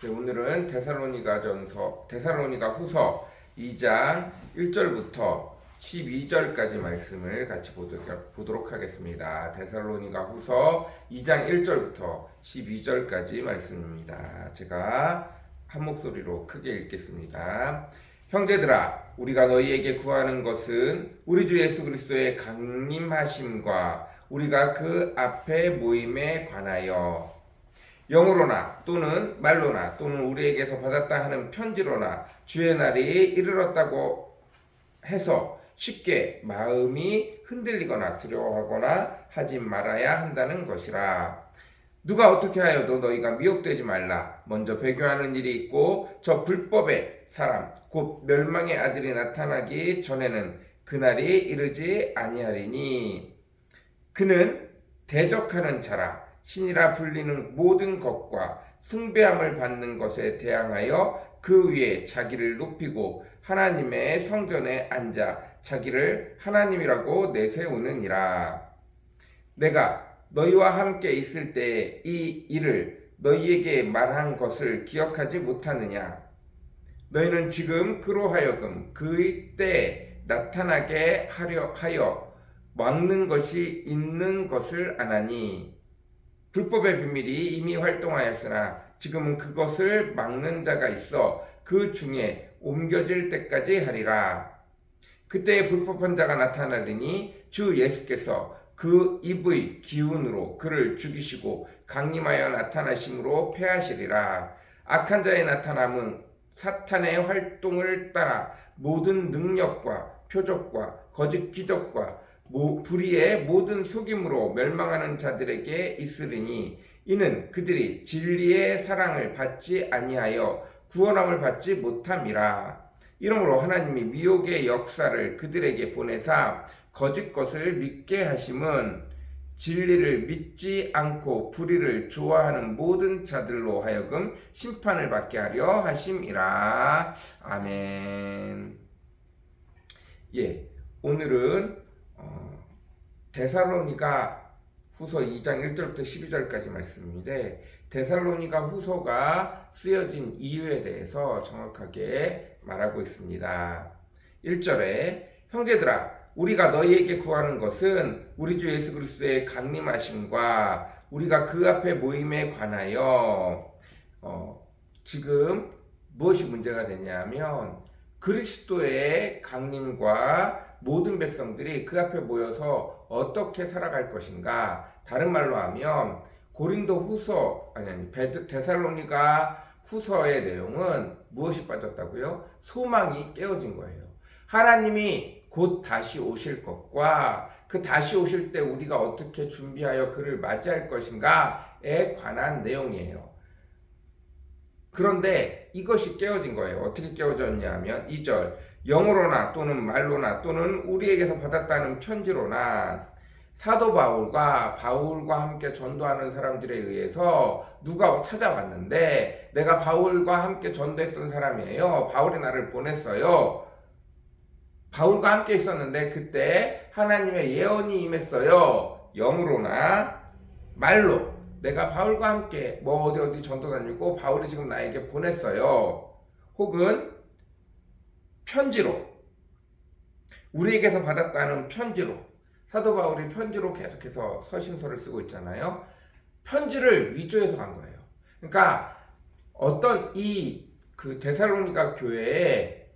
네, 오늘은 데살로니가 후서 2장 1절부터 12절까지 말씀을 같이 보도록 하겠습니다. 데살로니가 후서 2장 1절부터 12절까지 말씀입니다. 제가 한 목소리로 크게 읽겠습니다. 형제들아, 우리가 너희에게 구하는 것은 우리 주 예수 그리스도의 강림하심과 우리가 그 앞에 모임에 관하여 영으로나 또는 말로나 또는 우리에게서 받았다 하는 편지로나 주의 날이 이르렀다고 해서 쉽게 마음이 흔들리거나 두려워하거나 하지 말아야 한다는 것이라. 누가 어떻게 하여도 너희가 미혹되지 말라. 먼저 배교하는 일이 있고 저 불법의 사람 곧 멸망의 아들이 나타나기 전에는 그날이 이르지 아니하리니 그는 대적하는 자라. 신이라 불리는 모든 것과 숭배함을 받는 것에 대항하여 그 위에 자기를 높이고 하나님의 성전에 앉아 자기를 하나님이라고 내세우느니라. 내가 너희와 함께 있을 때 이 일을 너희에게 말한 것을 기억하지 못하느냐? 너희는 지금 그로 하여금 그의 때에 나타나게 하여 막는 것이 있는 것을 아나니 불법의 비밀이 이미 활동하였으나 지금은 그것을 막는 자가 있어 그 중에 옮겨질 때까지 하리라. 그때에 불법한 자가 나타나리니 주 예수께서 그 입의 기운으로 그를 죽이시고 강림하여 나타나심으로 패하시리라. 악한 자의 나타남은 사탄의 활동을 따라 모든 능력과 표적과 거짓 기적과 불의의 모든 속임으로 멸망하는 자들에게 있으리니 이는 그들이 진리의 사랑을 받지 아니하여 구원함을 받지 못함이라. 이러므로 하나님이 미혹의 역사를 그들에게 보내사 거짓 것을 믿게 하심은 진리를 믿지 않고 불의를 좋아하는 모든 자들로 하여금 심판을 받게 하려 하심이라. 아멘. 오늘은 데살로니가 후서 2장 1절부터 12절까지 말씀인데 데살로니가 후서가 쓰여진 이유에 대해서 정확하게 말하고 있습니다. 1절에 형제들아, 우리가 너희에게 구하는 것은 우리 주 예수 그리스도의 강림하심과 우리가 그 앞에 모임에 관하여 지금 무엇이 문제가 되냐면 그리스도의 강림과 모든 백성들이 그 앞에 모여서 어떻게 살아갈 것인가. 다른 말로 하면 데살로니가 후서의 내용은 무엇이 빠졌다고요? 소망이 깨어진 거예요. 하나님이 곧 다시 오실 것과 그 다시 오실 때 우리가 어떻게 준비하여 그를 맞이할 것인가에 관한 내용이에요. 그런데 이것이 깨어진 거예요. 어떻게 깨어졌냐면 2절 영으로나 또는 말로나 또는 우리에게서 받았다는 편지로나 사도 바울과 함께 전도하는 사람들에 의해서 누가 찾아왔는데 내가 바울과 함께 전도했던 사람이에요. 바울이 나를 보냈어요. 바울과 함께 있었는데 그때 하나님의 예언이 임했어요. 영으로나 말로 내가 바울과 함께 어디 전도 다니고 바울이 지금 나에게 보냈어요. 혹은 편지로 우리에게서 받았다는 편지로 사도 바울이 편지로 계속해서 서신서를 쓰고 있잖아요. 편지를 위조해서 간 거예요. 그러니까 어떤 데살로니가 교회에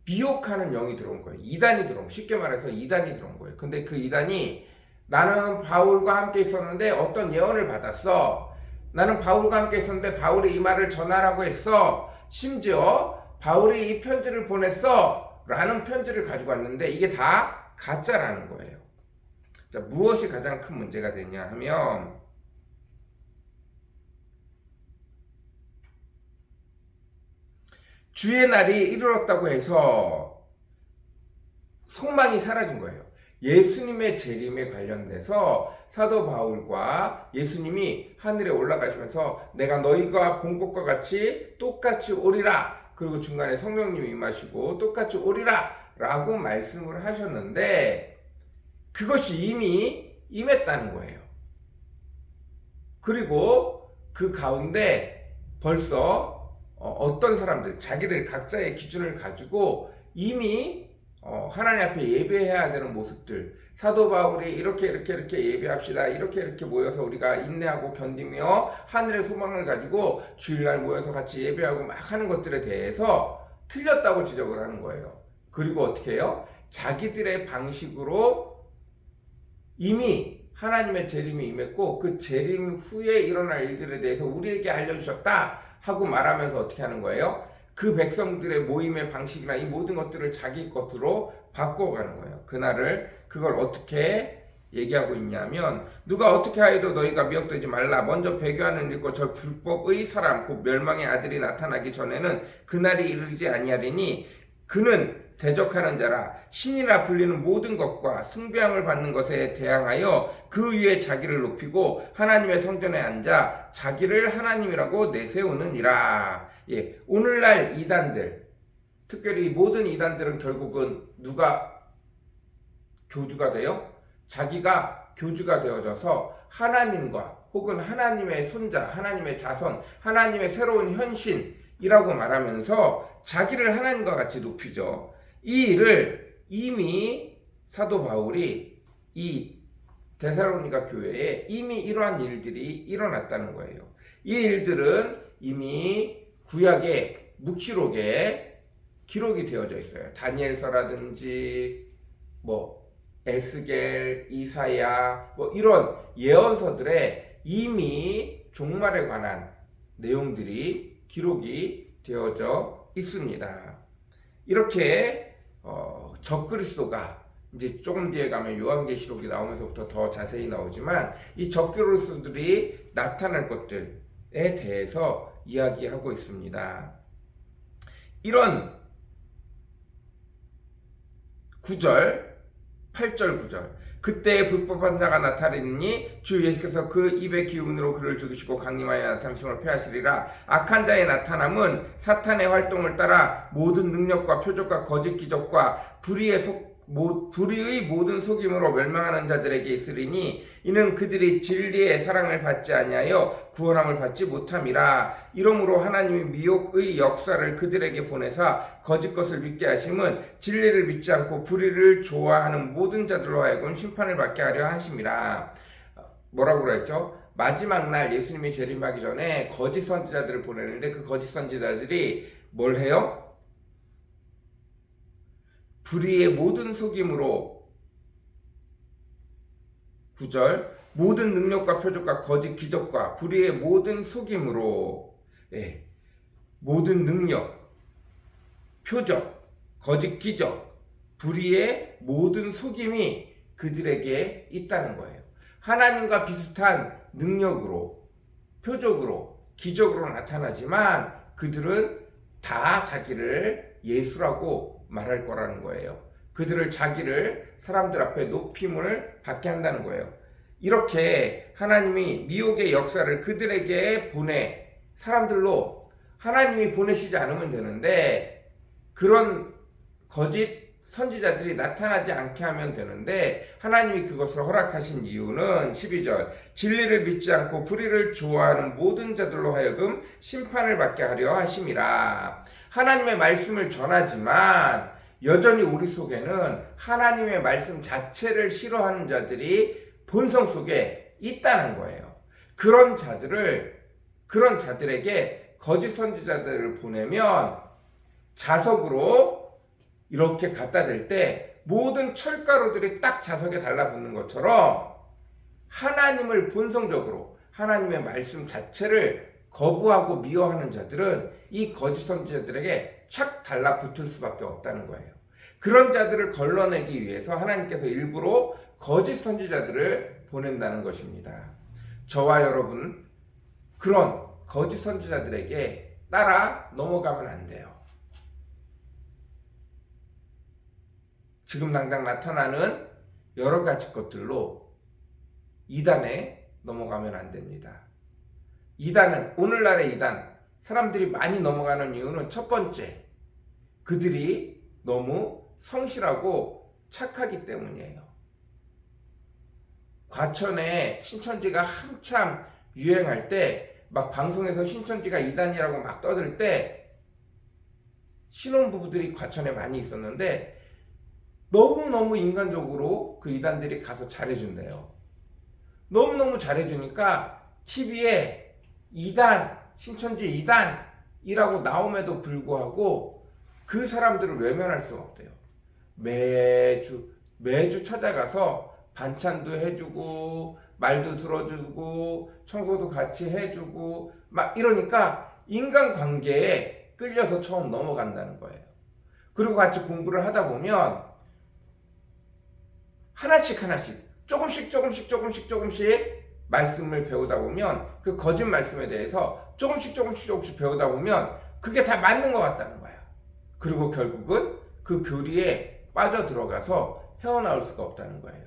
미혹하는 영이 들어온 거예요. 이단이 들어온, 쉽게 말해서 이단이 들어온 거예요. 근데 그 이단이 나는 바울과 함께 있었는데 어떤 예언을 받았어. 나는 바울과 함께 있었는데 바울이 이 말을 전하라고 했어. 심지어 바울이 이 편지를 보냈어 라는 편지를 가지고 왔는데 이게 다 가짜라는 거예요. 자, 무엇이 가장 큰 문제가 되냐 하면 주의 날이 이르렀다고 해서 소망이 사라진 거예요. 예수님의 재림에 관련돼서 사도 바울과 예수님이 하늘에 올라가시면서 내가 너희가 본 것과 같이 똑같이 오리라. 그리고 중간에 성령님이 임하시고 똑같이 오리라 라고 말씀을 하셨는데 그것이 이미 임했다는 거예요. 그리고 그 가운데 벌써 어떤 사람들, 자기들 각자의 기준을 가지고 이미 하나님 앞에 예배해야 되는 모습들, 사도 바울이 이렇게 예배합시다, 이렇게 모여서 우리가 인내하고 견디며 하늘의 소망을 가지고 주일날 모여서 같이 예배하고 막 하는 것들에 대해서 틀렸다고 지적을 하는 거예요. 그리고 어떻게 해요? 자기들의 방식으로 이미 하나님의 재림이 임했고 그 재림 후에 일어날 일들에 대해서 우리에게 알려주셨다 하고 말하면서 어떻게 하는 거예요? 그 백성들의 모임의 방식이나 이 모든 것들을 자기 것으로 바꿔가는 거예요. 그걸 어떻게 얘기하고 있냐면, 누가 어떻게 하여도 너희가 미혹되지 말라. 먼저 배교하는 일과 저 불법의 사람 곧 멸망의 아들이 나타나기 전에는 그날이 이르지 아니하리니 그는 대적하는 자라. 신이라 불리는 모든 것과 숭배함을 받는 것에 대항하여 그 위에 자기를 높이고 하나님의 성전에 앉아 자기를 하나님이라고 내세우느니라. 예, 오늘날 이단들, 특별히 모든 이단들은 결국은 누가 교주가 돼요? 자기가 교주가 되어져서 하나님과 혹은 하나님의 손자, 하나님의 자손, 하나님의 새로운 현신이라고 말하면서 자기를 하나님과 같이 높이죠. 이 일을 이미 사도 바울이 이 데살로니가 교회에 이미 이러한 일들이 일어났다는 거예요. 이 일들은 이미 구약의 묵시록에 기록이 되어져 있어요. 다니엘서라든지 에스겔, 이사야 이런 예언서들에 이미 종말에 관한 내용들이 기록이 되어져 있습니다. 이렇게 적그리스도가 이제 조금 뒤에 가면 요한계시록이 나오면서부터 더 자세히 나오지만 이 적그리스도들이 나타날 것들에 대해서 이야기하고 있습니다. 이런 8절 9절 그때 불법한 자가 나타나니 주 예수께서 그 입의 기운으로 그를 죽이시고 강림하여 나타나심을 폐하시리라. 악한 자의 나타남은 사탄의 활동을 따라 모든 능력과 표적과 거짓 기적과 불의의 모든 속임으로 멸망하는 자들에게 있으리니 이는 그들이 진리의 사랑을 받지 아니하여 구원함을 받지 못함이라. 이러므로 하나님이 미혹의 역사를 그들에게 보내사 거짓 것을 믿게 하심은 진리를 믿지 않고 불의를 좋아하는 모든 자들로 하여금 심판을 받게 하려 하심이라. 뭐라고 그랬죠? 마지막 날 예수님이 재림하기 전에 거짓 선지자들을 보내는데 그 거짓 선지자들이 뭘 해요? 불의의 모든 속임으로 9절 모든 능력과 표적과 거짓 기적과 불의의 모든 속임으로 모든 능력, 표적, 거짓 기적, 불의의 모든 속임이 그들에게 있다는 거예요. 하나님과 비슷한 능력으로, 표적으로, 기적으로 나타나지만 그들은 다 자기를 예수라고 말할 거라는 거예요. 그들을 자기를 사람들 앞에 높임을 받게 한다는 거예요. 이렇게 하나님이 미혹의 역사를 그들에게 보내 사람들로 하나님이 보내시지 않으면 되는데 그런 거짓 선지자들이 나타나지 않게 하면 되는데 하나님이 그것을 허락하신 이유는 12절 진리를 믿지 않고 불의를 좋아하는 모든 자들로 하여금 심판을 받게 하려 하심이라. 하나님의 말씀을 전하지만 여전히 우리 속에는 하나님의 말씀 자체를 싫어하는 자들이 본성 속에 있다는 거예요. 그런 자들에게 거짓 선지자들을 보내면 자석으로 이렇게 갖다 댈 때 모든 철가루들이 딱 자석에 달라붙는 것처럼 하나님을 본성적으로 하나님의 말씀 자체를 거부하고 미워하는 자들은 이 거짓 선지자들에게 착 달라붙을 수밖에 없다는 거예요. 그런 자들을 걸러내기 위해서 하나님께서 일부러 거짓 선지자들을 보낸다는 것입니다. 저와 여러분 그런 거짓 선지자들에게 따라 넘어가면 안 돼요. 지금 당장 나타나는 여러 가지 것들로 이단에 넘어가면 안 됩니다. 오늘날의 이단, 사람들이 많이 넘어가는 이유는 첫 번째, 그들이 너무 성실하고 착하기 때문이에요. 과천에 신천지가 한참 유행할 때 막 방송에서 신천지가 이단이라고 막 떠들 때 신혼부부들이 과천에 많이 있었는데 너무너무 인간적으로 그 이단들이 가서 잘해준대요. 너무너무 잘해주니까 TV에 이단, 신천지 이단이라고 나옴에도 불구하고 그 사람들을 외면할 수가 없대요. 매주 찾아가서 반찬도 해주고 말도 들어주고 청소도 같이 해주고 막 이러니까 인간관계에 끌려서 처음 넘어간다는 거예요. 그리고 같이 공부를 하다 보면 하나씩 조금씩 말씀을 배우다 보면 그 거짓 말씀에 대해서 조금씩 배우다 보면 그게 다 맞는 것 같다는 거야. 그리고 결국은 그 교리에 빠져 들어가서 헤어나올 수가 없다는 거예요.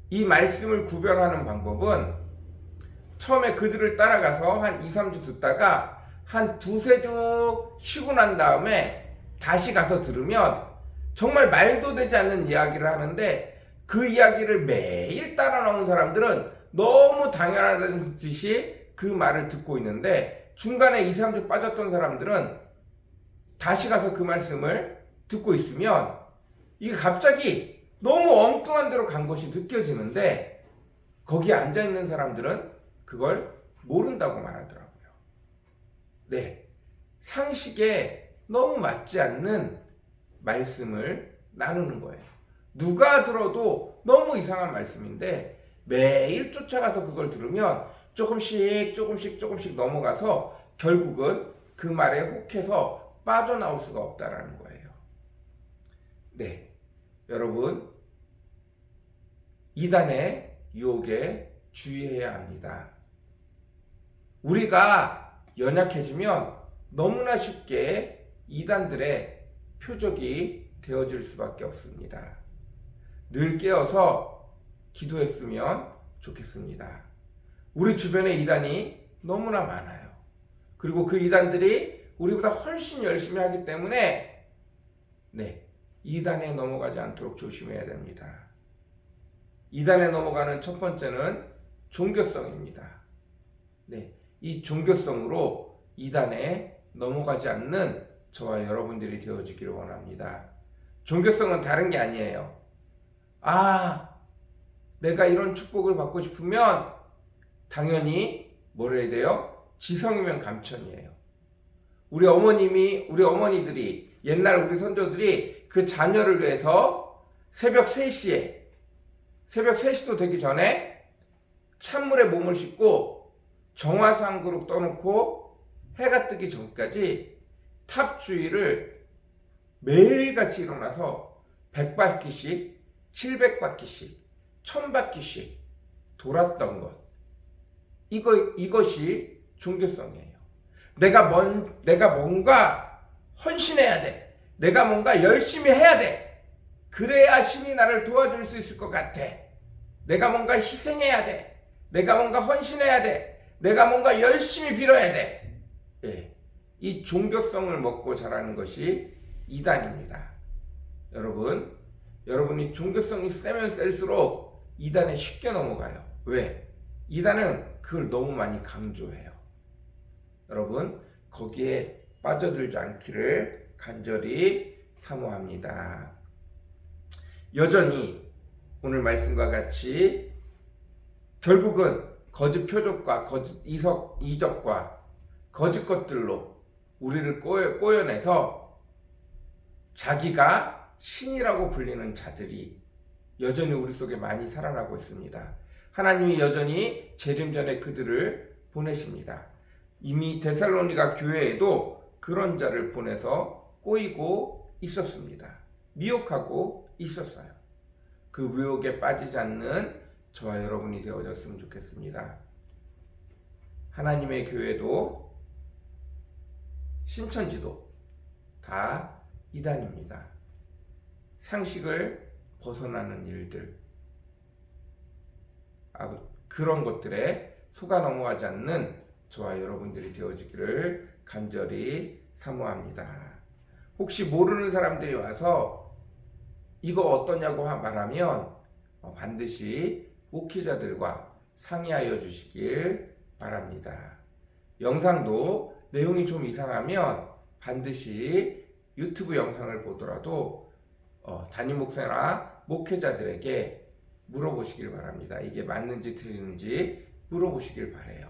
이 말씀을 구별하는 방법은 처음에 그들을 따라가서 한 2, 3주 듣다가 한 두세 주 쉬고 난 다음에 다시 가서 들으면 정말 말도 되지 않는 이야기를 하는데 그 이야기를 매일 따라 나온 사람들은 너무 당연하다는 듯이 그 말을 듣고 있는데 중간에 2, 3주 빠졌던 사람들은 다시 가서 그 말씀을 듣고 있으면 이게 갑자기 너무 엉뚱한 데로 간 것이 느껴지는데 거기에 앉아있는 사람들은 그걸 모른다고 말하더라고요. 네, 상식에 너무 맞지 않는 말씀을 나누는 거예요. 누가 들어도 너무 이상한 말씀인데 매일 쫓아가서 그걸 들으면 조금씩 넘어가서 결국은 그 말에 혹해서 빠져나올 수가 없다라는 거예요. 네, 여러분 이단의 유혹에 주의해야 합니다. 우리가 연약해지면 너무나 쉽게 이단들의 표적이 되어질 수밖에 없습니다. 늘 깨어서 기도했으면 좋겠습니다. 우리 주변에 이단이 너무나 많아요. 그리고 그 이단들이 우리보다 훨씬 열심히 하기 때문에 이단에 넘어가지 않도록 조심해야 됩니다. 이단에 넘어가는 첫 번째는 종교성입니다. 이 종교성으로 이단에 넘어가지 않는 저와 여러분들이 되어지기를 원합니다. 종교성은 다른 게 아니에요. 내가 이런 축복을 받고 싶으면 당연히 뭘 해야 돼요? 지성이면 감천이에요. 우리 어머니들이 옛날 우리 선조들이 그 자녀를 위해서 새벽 3시도 되기 전에 찬물에 몸을 씻고 정화상 그릇 떠놓고 해가 뜨기 전까지 탑 주위를 매일같이 일어나서 100바퀴씩, 700바퀴씩, 1000바퀴씩 돌았던 것. 이것이 종교성이에요. 내가 뭔가 헌신해야 돼. 내가 뭔가 열심히 해야 돼. 그래야 신이 나를 도와줄 수 있을 것 같아. 내가 뭔가 희생해야 돼. 내가 뭔가 헌신해야 돼. 내가 뭔가 열심히 빌어야 돼. 이 종교성을 먹고 자라는 것이 이단입니다. 여러분이 종교성이 세면 셀수록 이단에 쉽게 넘어가요. 왜? 이단은 그걸 너무 많이 강조해요. 여러분, 거기에 빠져들지 않기를 간절히 사모합니다. 여전히 오늘 말씀과 같이 결국은 거짓 표적과 거짓 이적과 거짓 것들로 우리를 꼬여내서 자기가 신이라고 불리는 자들이 여전히 우리 속에 많이 살아나고 있습니다. 하나님이 여전히 재림 전에 그들을 보내십니다. 이미 데살로니가 교회에도 그런 자를 보내서 꼬이고 있었습니다. 미혹하고 있었어요. 그 유혹에 빠지지 않는 저와 여러분이 되어졌으면 좋겠습니다. 하나님의 교회도 신천지도 다 이단입니다. 상식을 벗어나는 일들, 그런 것들에 속아 넘어가지 않는 저와 여러분들이 되어지기를 간절히 사모합니다. 혹시 모르는 사람들이 와서 이거 어떠냐고 말하면 반드시 목회자들과 상의하여 주시길 바랍니다. 영상도 내용이 좀 이상하면 반드시 유튜브 영상을 보더라도 담임 목사나 목회자들에게 물어보시길 바랍니다. 이게 맞는지 틀리는지 물어보시길 바래요.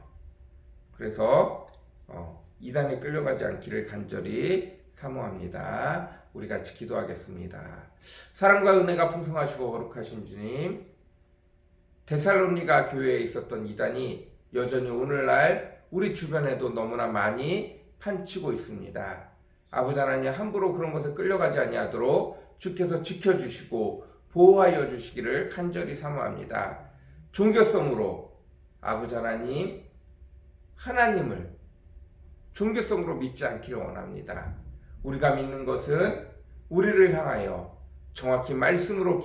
그래서 이단에 끌려가지 않기를 간절히 사모합니다. 우리 같이 기도하겠습니다. 사랑과 은혜가 풍성하시고 거룩하신 주님, 데살로니가 교회에 있었던 이단이 여전히 오늘날 우리 주변에도 너무나 많이 판치고 있습니다. 아버지 하나님, 함부로 그런 것에 끌려가지 아니하도록 주께서 지켜주시고 보호하여 주시기를 간절히 사모합니다. 종교성으로 아버지 하나님, 하나님을 종교성으로 믿지 않기를 원합니다. 우리가 믿는 것은 우리를 향하여 정확히 말씀으로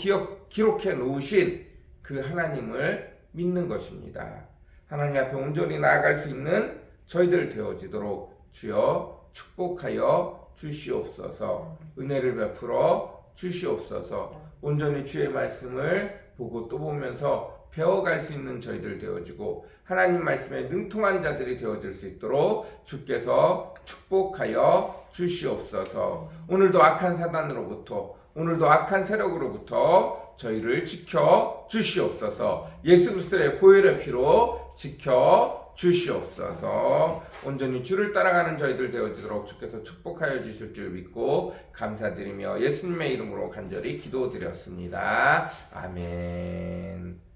기록해 놓으신 그 하나님을 믿는 것입니다. 하나님 앞에 온전히 나아갈 수 있는 저희들 되어지도록 주여 축복하여 주시옵소서. 은혜를 베풀어 주시옵소서. 온전히 주의 말씀을 보고 또 보면서 배워갈 수 있는 저희들 되어지고 하나님 말씀에 능통한 자들이 되어질 수 있도록 주께서 축복하여 주시옵소서. 오늘도 악한 사단으로부터, 오늘도 악한 세력으로부터 저희를 지켜 주시옵소서. 예수 그리스도의 보혈의 피로 지켜 주시옵소서. 온전히 주를 따라가는 저희들 되어지도록 주께서 축복하여 주실 줄 믿고 감사드리며 예수님의 이름으로 간절히 기도드렸습니다. 아멘.